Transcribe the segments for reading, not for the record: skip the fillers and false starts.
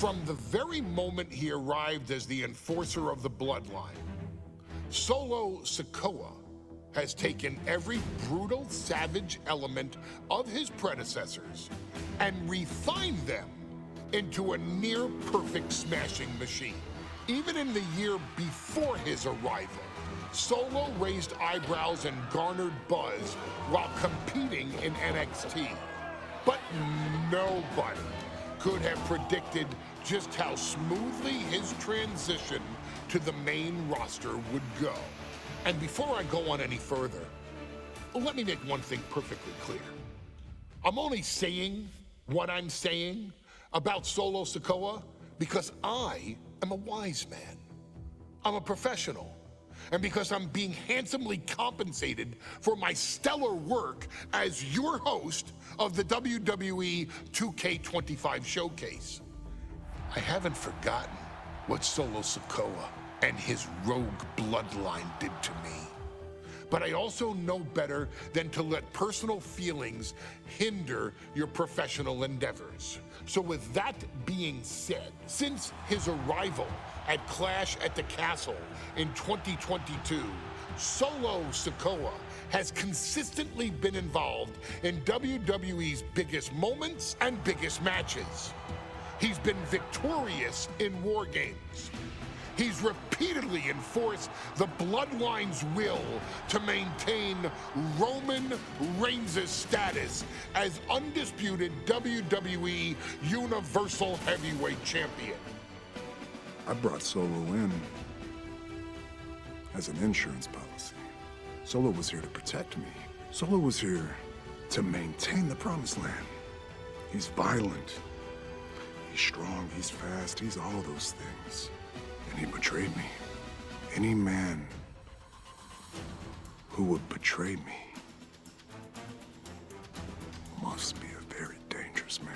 From the very moment he arrived as the enforcer of the bloodline, Solo Sikoa has taken every brutal, savage element of his predecessors and refined them into a near-perfect smashing machine. Even in the year before his arrival, Solo raised eyebrows and garnered buzz while competing in NXT. But nobody could have predicted just how smoothly his transition to the main roster would go. And before I go on any further, let me make one thing perfectly clear. I'm only saying what I'm saying about Solo Sikoa because I am a wise man. I'm a professional. And because I'm being handsomely compensated for my stellar work as your host of the WWE 2K25 Showcase. I haven't forgotten what Solo Sikoa and his rogue bloodline did to me. But I also know better than to let personal feelings hinder your professional endeavors. So with that being said, since his arrival at Clash at the Castle in 2022, Solo Sikoa has consistently been involved in WWE's biggest moments and biggest matches. He's been victorious in War Games. He's repeatedly enforced the Bloodline's will to maintain Roman Reigns' status as undisputed WWE Universal Heavyweight Champion. I brought Solo in as an insurance policy. Solo was here to protect me. Solo was here to maintain the Promised Land. He's violent. He's strong, he's fast, he's all those things. And he betrayed me. Any man who would betray me must be a very dangerous man.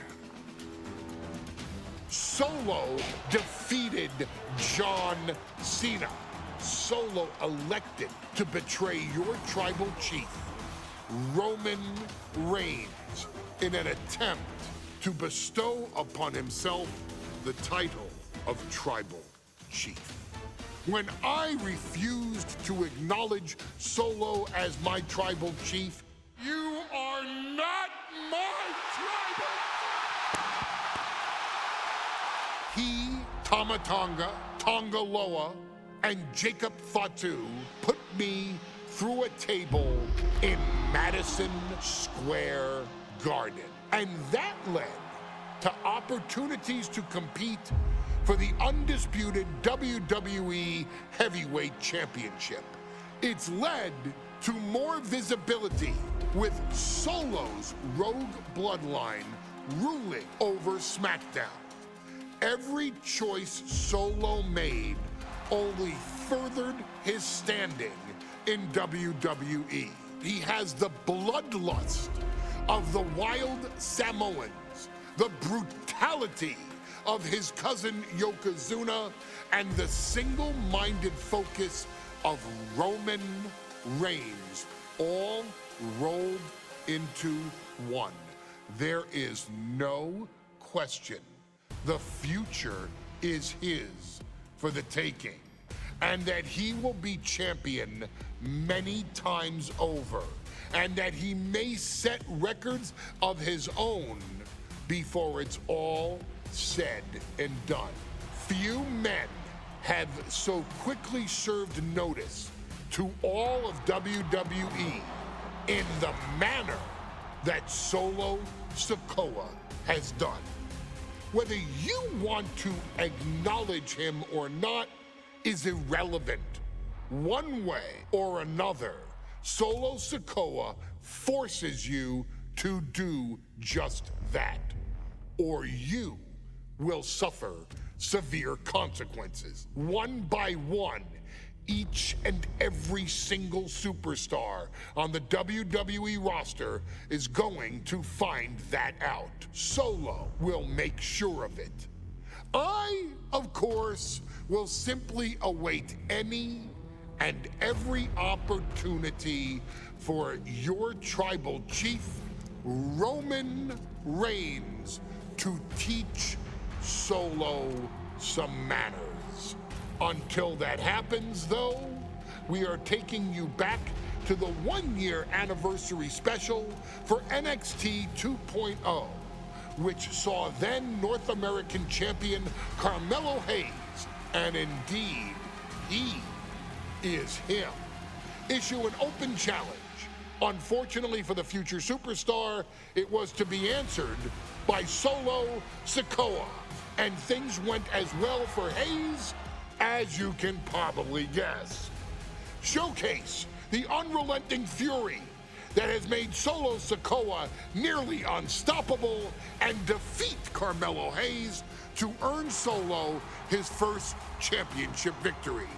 Solo defeated John Cena. Solo elected to betray your tribal chief, Roman Reigns, in an attempt to bestow upon himself the title of tribal chief. When I refused to acknowledge Solo as my tribal chief, you are not my tribal. He, Tama Tonga, Tonga Loa, and Jacob Fatu put me through a table in Madison Square Garden. And that led to opportunities to compete for the undisputed WWE Heavyweight Championship. It's led to more visibility with Solo's rogue bloodline ruling over SmackDown. Every choice Solo made only furthered his standing in WWE. He has the bloodlust of the wild Samoans, the brutality of his cousin Yokozuna, and the single-minded focus of Roman Reigns, all rolled into one. There is no question the future is his for the taking, and that he will be champion many times over, and that he may set records of his own before it's all said and done. Few men have so quickly served notice to all of WWE in the manner that Solo Sikoa has done. Whether you want to acknowledge him or not is irrelevant. One way or another, Solo Sikoa forces you to do just that, or you will suffer severe consequences. One by one, each and every single superstar on the WWE roster is going to find that out. Solo will make sure of it. I, of course, will simply await any and every opportunity for your tribal chief, Roman Reigns, to teach Solo some manners. Until that happens, though, we are taking you back to the one-year anniversary special for NXT 2.0, which saw then North American champion Carmelo Hayes, and indeed, he is him, issue an open challenge. Unfortunately for the future superstar, it was to be answered by Solo Sikoa, and things went as well for Hayes as you can probably guess. Showcase the unrelenting fury that has made Solo Sikoa nearly unstoppable and defeat Carmelo Hayes to earn Solo his first championship victory.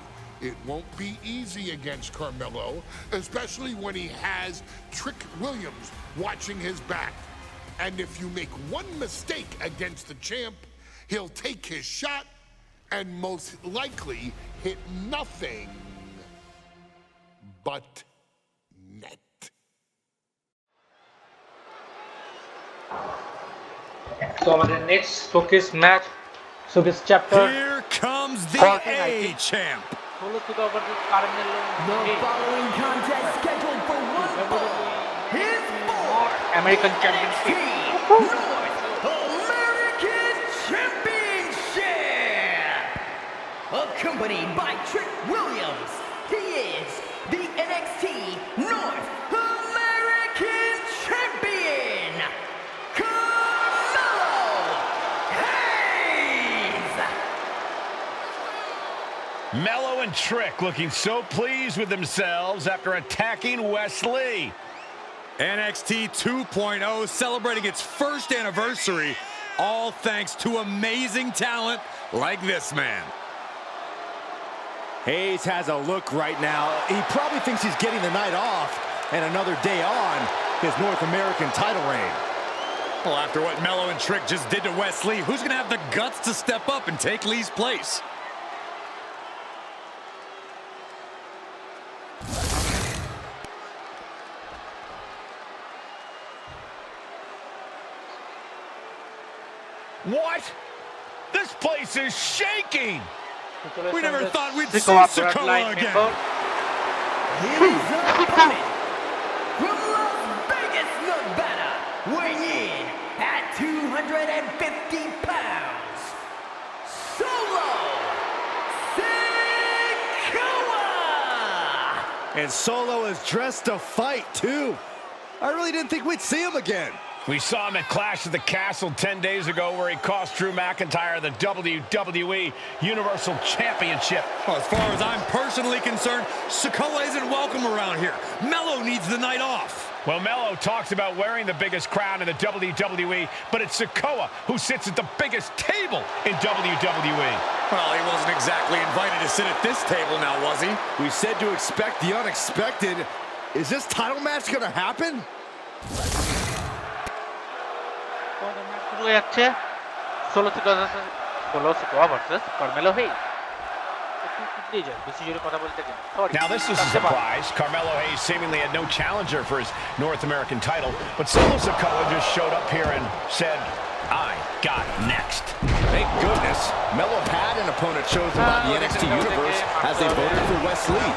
It won't be easy against Carmelo, especially when he has Trick Williams watching his back. And if you make one mistake against the champ, he'll take his shot and most likely hit nothing but net. So our next showcase match, showcase chapter. Here comes the A champ. Solo Sikoa versus Carmelo. The following contest scheduled for one fall is for American Championship. North American Championship. Accompanied by Trick Williams, he is the NXT North American Champion, Carmelo Hayes. Mello and Trick looking so pleased with themselves after attacking Wesley. NXT 2.0 celebrating its first anniversary, all thanks to amazing talent like this man. Hayes has a look right now. He probably thinks he's getting the night off and another day on his North American title reign. Well, after what Mello and Trick just did to Wesley, who's going to have the guts to step up and take Lee's place? What? This place is shaking! We never thought we'd see Sikoa again. He's opponent from Las Vegas, Nevada, weighing in at 250 pounds, Solo Sikoa. And Solo is dressed to fight, too. I really didn't think we'd see him again. We saw him at Clash of the Castle 10 days ago where he cost Drew McIntyre the WWE Universal Championship. Well, as far as I'm personally concerned, Sikoa isn't welcome around here. Mello needs the night off. Well, Mello talks about wearing the biggest crown in the WWE, but it's Sikoa who sits at the biggest table in WWE. Well, he wasn't exactly invited to sit at this table now, was he? We said to expect the unexpected. Is this title match going to happen? শুরু হয়ে যাচ্ছে Solo Sikoa versus Carmelo Hayes. Now this is a surprise. Carmelo Hayes seemingly had no challenger for his North American title, but Solo Sikoa just showed up here and said, I got next. Thank goodness. Mello had an opponent chosen by the NXT Universe as they voted for Wesley.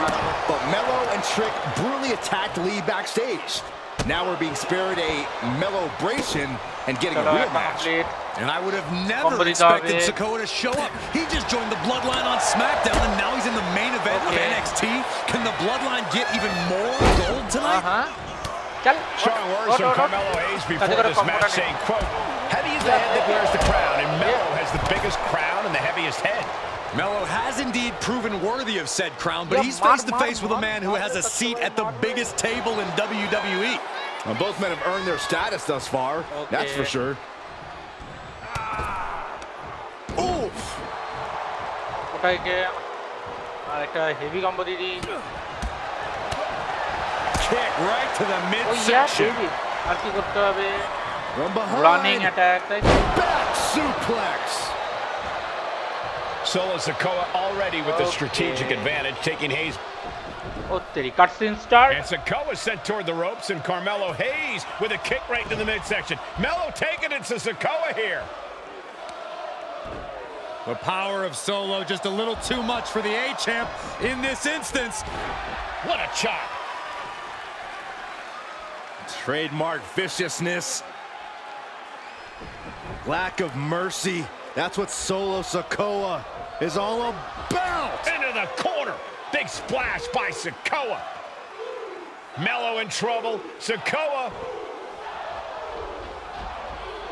But Mello and Trick brutally attacked Lee backstage. Now we're being spared a Mello-bration and getting a real match. And I would have never expected Sikoa to show up. He just joined the Bloodline on SmackDown, and now he's in the main event of NXT. Can the Bloodline get even more gold tonight? Strong words from Carmelo Hayes before this match saying, quote, heavy is the head that wears the crown, and Mello has the biggest crown and the heaviest head. Mello has indeed proven worthy of said crown, but he's face to face with a man who has a seat at the biggest table in WWE. Well, both men have earned their status thus far, that's for sure. Oof! heavy combo didi. Kick right to the midsection. From behind. Running attack. Back suplex. Solo Sikoa already with the strategic advantage, taking Hayes. Cutscene start. And Sikoa sent toward the ropes, and Carmelo Hayes with a kick right to the midsection. Mello taking it to Sikoa here. The power of Solo just a little too much for the A-Champ in this instance. What a chop. Trademark viciousness. Lack of mercy. That's what Solo Sikoa is all about. Into the corner. Big splash by Sikoa. Melo in trouble. Sikoa.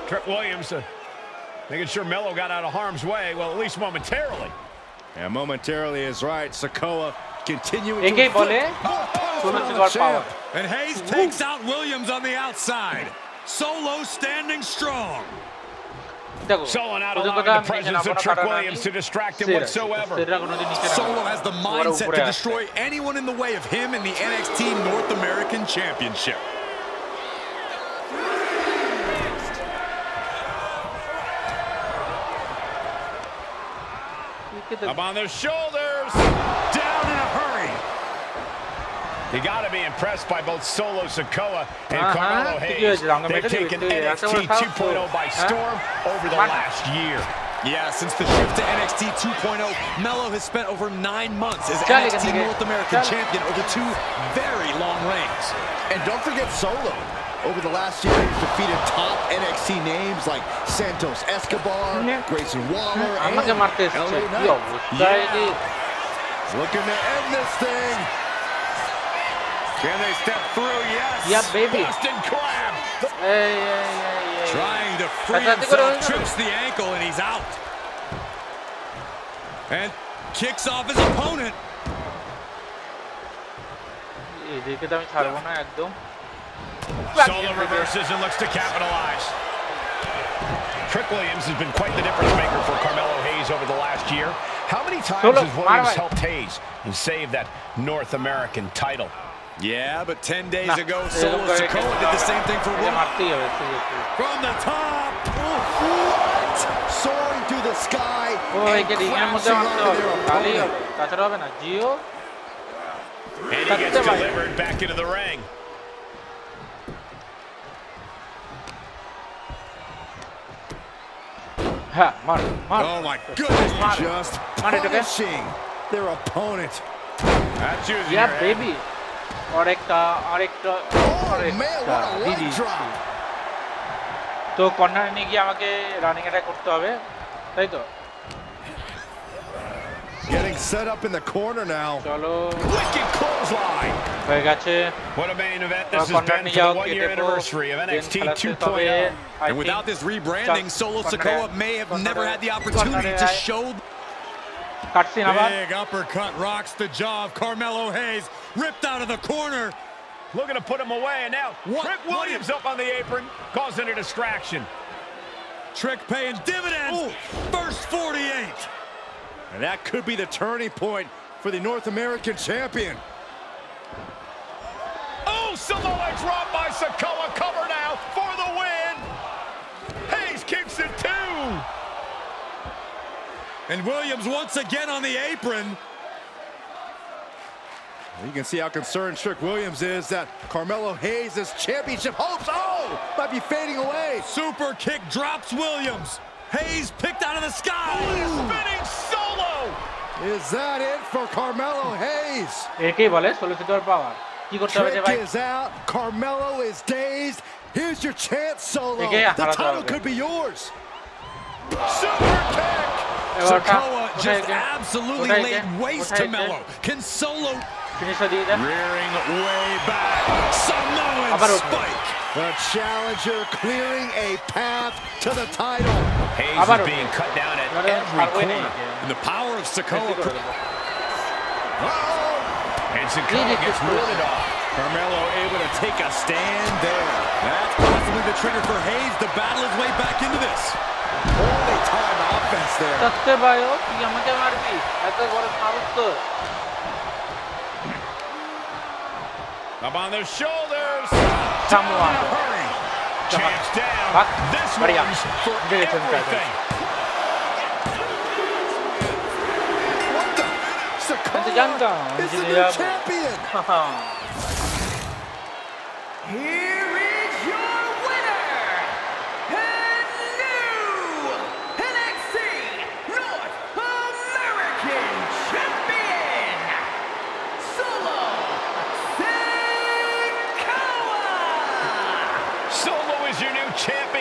Trick Williams making sure Melo got out of harm's way. Well, at least momentarily. Yeah, momentarily is right. Sikoa continuing একেই to বলে ষোলো শিকার পাওয়ার And Hayes takes out Williams on the outside. Solo standing strong. দেখো Solo not সুযোগ allowing কথা the আমি presence of Trick Williams to distract him whatsoever. সেটা কোনোদিন নিচে না Solo has the mindset to destroy anyone in the way of him in the NXT North American Championship. Up on their shoulders. Down in a hurry. You got to be impressed by both Solo Sikoa and Carmelo Hayes. They've taken NXT 2.0 by storm over the last year. Yeah, since the shift to NXT 2.0, Melo has spent over 9 months as NXT North American Champion over 2 very long reigns. And don't forget Solo. Over the last year, he's defeated top NXT names like Santos Escobar, Grayson Waller, and LA Knight. Looking to end this thing. Can they step through? Yes. Yeah, baby. Boston Crab. Hey. Trying to free himself, trips the ankle, and he's out. And kicks off his opponent. এদিকে তো আমি ছাড়বো না একদম Solo reverses and looks to capitalize. Trick Williams has been quite the difference maker for Carmelo Hayes over the last year. How many times has Williams helped Hayes and saved that North American title? Yeah, but 10 days ago, Solo Sikoa did the same thing for Williams. From the top. What? Soaring through the sky and crashing onto their opponent. And he gets delivered back into the ring. Oh my goodness! Just punishing their opponent. That's using Yeah, your baby. আরেকটা man, what a leg drop. তো কর্নারে নিয়ে গিয়ে আমাকে running attack করতে হবে তাই তো Getting set up in the corner now. চলো wicked clothesline. হয়ে গেছে What a main event this has been for the 1-year anniversary of NXT 2.0. And without this rebranding, Solo Sikoa may have never had the opportunity to show. Cutscene আবার Big uppercut rocks the jaw of Carmelo Hayes, ripped out of the corner. Looking to put him away, and now Trick Williams up on the apron, causing a distraction. Trick paying dividends. First 48. And that could be the turning point for the North American champion. Oh, Samoa drop by Sikoa, cover now for the win. Hayes kicks it too. And Williams once again on the apron. You can see how concerned Trick Williams is that Carmelo Hayes' championship hopes, might be fading away. Super kick drops Williams. Hayes picked out of the sky. Spinning Solo. Is that it for Carmelo Hayes? একেই বলে ষোলো শিকার পাওয়ার কি করতে হবে যে ভাই Trick is out. Carmelo is dazed. Here's your chance, Solo. The title could be yours. Super kick. Sikoa just absolutely laid waste to Melo. Can Solo rearing way back? Samoan spike. The challenger clearing a path to the title. Hayes is being cut down at every corner. And the power of Sikoa. And Sikoa gets rooted off. Carmelo able to take a stand there. That's possibly the trigger for Hayes to battle his way back into this. Holy time offense there. সত্যি ভাইও তুই আমাকে মারবি এত বড় সাহস তো Up on their shoulders. Samoa. Champs down. This one's for everything. What the? Sikoa is the new champion. Here is your winner, and new NXT North Solo is your new champion.